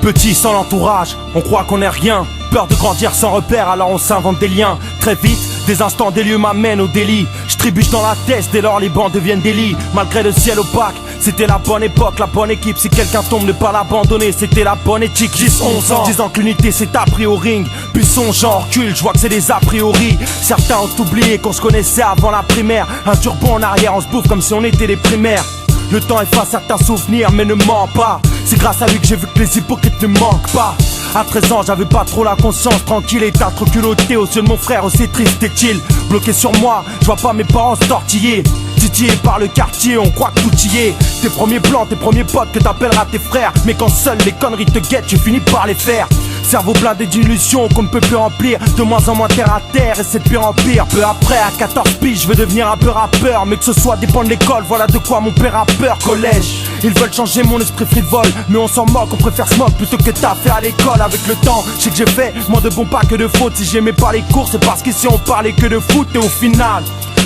Petit sans l'entourage, on croit qu'on est rien. Peur de grandir sans repère, alors on s'invente des liens. Très vite, des instants, des lieux m'amènent au délit. Je trébuche dans la tête, dès lors les bancs deviennent des lits. Malgré le ciel opaque, c'était la bonne époque, la bonne équipe. Si quelqu'un tombe, ne pas l'abandonner, c'était la bonne éthique. 10-11 ans, disant que l'unité s'est appris au ring. Puis son genre recule, je vois que c'est des a priori. Certains ont oublié qu'on se connaissait avant la primaire. Un turbo en arrière, on se bouffe comme si on était les primaires. Le temps efface certains souvenirs mais ne ment pas. C'est grâce à lui que j'ai vu que les hypocrites ne manquent pas. À 13 ans j'avais pas trop la conscience tranquille. Et t'as trop culotté aux yeux de mon frère, aussi triste est-il. Bloqué sur moi, je vois pas mes parents se tortiller. Titillé par le quartier, on croit que tout y est. Tes premiers plans, tes premiers potes que t'appelleras tes frères. Mais quand seules les conneries te guettent, tu finis par les faire. Cerveau blindé d'illusions qu'on ne peut plus remplir. De moins en moins terre à terre et c'est de pire en pire. Peu après, à 14 piges, je veux devenir un peu rappeur. Mais que ce soit dépend de l'école, voilà de quoi mon père a peur. Collège, ils veulent changer mon esprit frivole. Mais on s'en moque, on préfère se moque plutôt que taffer à l'école. Avec le temps, je sais que j'ai fait moins de bons pas que de fautes. Si j'aimais pas les cours, c'est parce qu'ici on parlait que de foot. Et au final,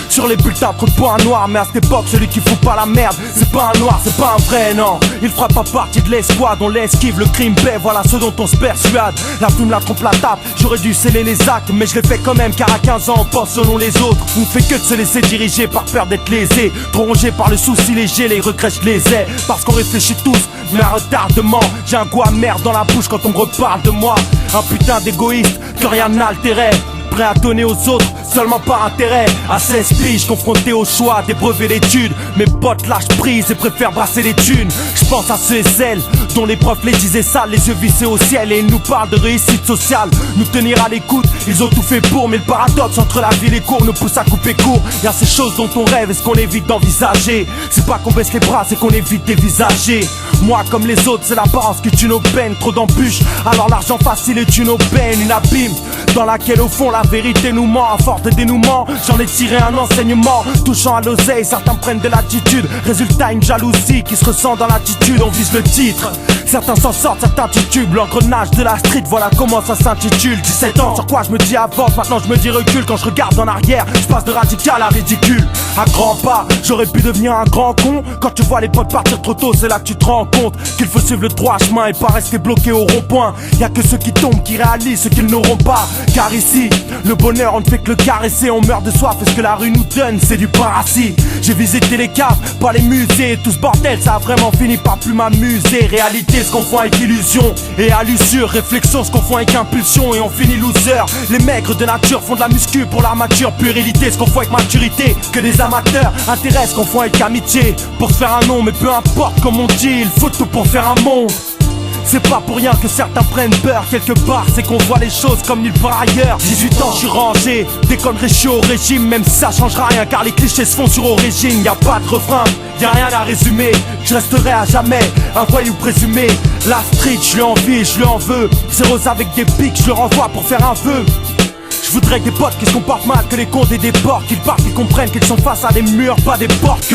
sur les bulletins, trop de points noirs. Mais à cette époque, celui qui fout pas la merde, c'est pas un noir, c'est pas un vrai, non. Il fera pas partie de l'escouade, on l'esquive, le crime paie, voilà ce dont on se persuade. La fume, la trompe, la tape, j'aurais dû sceller les actes. Mais je l'ai fait quand même, car à 15 ans on pense selon les autres. On ne fait que de se laisser diriger par peur d'être lésé. Trop rongé par le souci léger, les regrets je les ai. Parce qu'on réfléchit tous, mais à retardement. J'ai un goût amer dans la bouche quand on me reparle de moi. Un putain d'égoïste que rien n'altérait. Prêt à donner aux autres, seulement par intérêt. À 16 piges, confronté au choix des brevets d'études. Mes potes lâchent prise et préfèrent brasser les thunes. J'pense à ceux et celles dont les profs les disaient sales, les yeux vissés au ciel. Et ils nous parlent de réussite sociale, nous tenir à l'écoute. Ils ont tout fait pour, mais le paradoxe entre la vie et les cours nous pousse à couper court. Y'a ces choses dont on rêve et ce qu'on évite d'envisager. C'est pas qu'on baisse les bras, c'est qu'on évite d'évisager. Moi comme les autres, c'est l'apparence qui tue nos peines. Trop d'embûches, alors l'argent facile est une aubaine. Une abîme dans laquelle au fond la vérité nous ment. À force de dénouement, j'en ai tiré un enseignement. Touchant à l'oseille, certains prennent de l'attitude. Résultat, une jalousie qui se ressent dans l'attitude. On vise le titre, certains s'en sortent, certains titubent. L'engrenage de la street, voilà comment ça s'intitule. 17 ans, sur quoi je me dis avance, maintenant je me dis recule. Quand je regarde en arrière, je passe de radical à ridicule. À grands pas, j'aurais pu devenir un grand con. Quand tu vois les potes partir trop tôt, c'est là que tu te rends compte qu'il faut suivre le droit chemin et pas rester bloqué au rond-point. Y'a que ceux qui tombent qui réalisent ce qu'ils n'auront pas. Car ici, le bonheur on ne fait que le caresser. On meurt de soif et ce que la rue nous donne c'est du pain rassis. J'ai visité les caves, pas les musées. Tout ce bordel ça a vraiment fini par plus m'amuser. Réalité se confond avec illusion et à l'usure. Réflexion se confond avec impulsion et on finit loser. Les maigres de nature font de la muscu pour l'armature. Puérilité se confond avec maturité. Que des amateurs intérêt se confond avec amitié. Pour se faire un nom mais peu importe comme on dit, il faut tout pour faire un monde. C'est pas pour rien que certains prennent peur. Quelque part c'est qu'on voit les choses comme nulle part ailleurs. 18 ans je suis rangé, déconnerai je suis au régime. Même si ça changera rien car les clichés se font sur origine. Y'a pas de refrain, y'a rien à résumer. Je resterai à jamais un voyou présumé. La street je lui envie, je lui en veux. C'est rose avec des pics, je le renvoie pour faire un vœu. Je voudrais que des potes qui se comportent mal, que les comptes et des porcs. Qu'ils partent, qu'ils comprennent qu'ils sont face à des murs, pas des portes.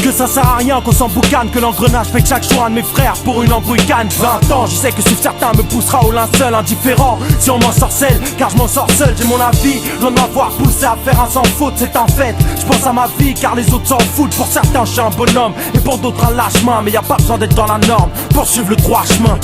Que ça sert à rien qu'on s'emboucane, que l'engrenage fait que chaque jour un de mes frères pour une embrouille-canne. 20 ans, je sais que suivre certains me poussera au linceul indifférent. Si on m'en sorcelle, car je m'en sors seul, j'ai mon avis. Loin de m'avoir poussé à faire un sans faute, c'est un fait. Je pense à ma vie car les autres s'en foutent. Pour certains je suis un bonhomme et pour d'autres un lâche-main. Mais y a pas besoin d'être dans la norme pour suivre le droit chemin.